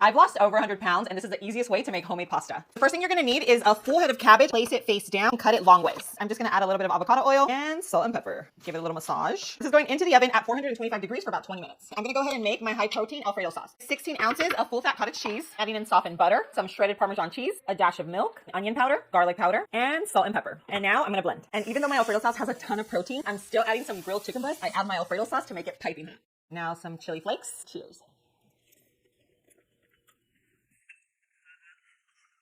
I've lost over 100 pounds, and this is the easiest way to make homemade pasta. The first thing you're gonna need is a full head of cabbage. Place it face down, cut it long ways. I'm just gonna add a little bit of avocado oil and salt and pepper. Give it a little massage. This is going into the oven at 425 degrees for about 20 minutes. I'm gonna go ahead and make my high protein Alfredo sauce. 16 ounces of full fat cottage cheese, adding in softened butter, some shredded Parmesan cheese, a dash of milk, onion powder, garlic powder, and salt and pepper. And now I'm gonna blend. And even though my Alfredo sauce has a ton of protein, I'm still adding some grilled chicken breast. I add my Alfredo sauce to make it piping hot. Now some chili flakes. Cheers.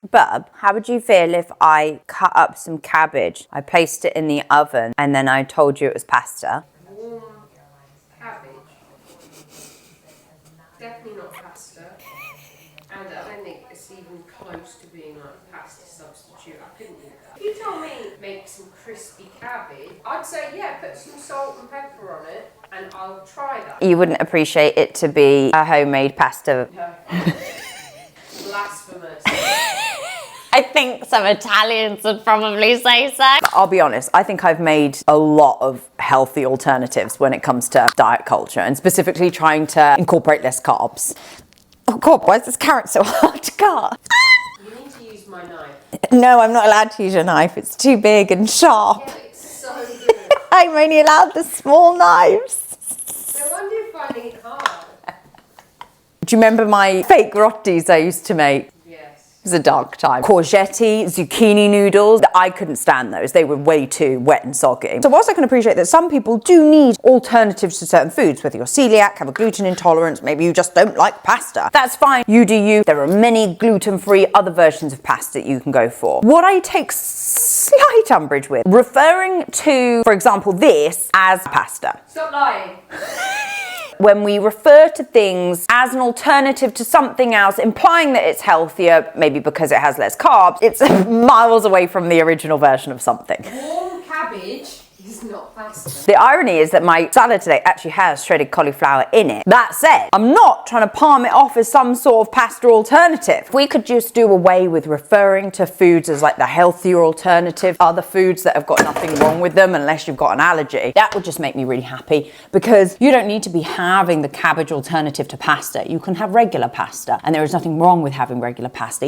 Bub, how would you feel if I cut up some cabbage, I placed it in the oven, and then I told you it was pasta? Warm cabbage. Definitely not pasta. And I don't think it's even close to being like a pasta substitute. I couldn't do that. If you told me make some crispy cabbage, I'd say yeah, put some salt and pepper on it, and I'll try that. You wouldn't appreciate it to be a homemade pasta? No. Blasphemous. I think some Italians would probably say so. I'll be honest, I think I've made a lot of healthy alternatives when it comes to diet culture, and specifically trying to incorporate less carbs. Oh God, why is this carrot so hard to cut? You need to use my knife. No, I'm not allowed to use your knife. It's too big and sharp. Yeah, it's so good. I'm only allowed the small knives. No wonder you're finding it hard. Do you remember my fake rottis I used to make? Yes. It was a dark time. Courgette, zucchini noodles. I couldn't stand those. They were way too wet and soggy. So whilst I can appreciate that some people do need alternatives to certain foods, whether you're celiac, have a gluten intolerance, maybe you just don't like pasta, that's fine. You do you. There are many gluten-free other versions of pasta that you can go for. What I take slight umbrage with, referring to, for example, this as pasta. Stop lying. When we refer to things as an alternative to something else, implying that it's healthier, maybe because it has less carbs, it's miles away from the original version of something. Warm cabbage is not pasta. The irony is that my salad today actually has shredded cauliflower in it. That said, I'm not trying to palm it off as some sort of pasta alternative. If we could just do away with referring to foods as like the healthier alternative, other foods that have got nothing wrong with them unless you've got an allergy, that would just make me really happy, because you don't need to be having the cabbage alternative to pasta. You can have regular pasta, and there is nothing wrong with having regular pasta.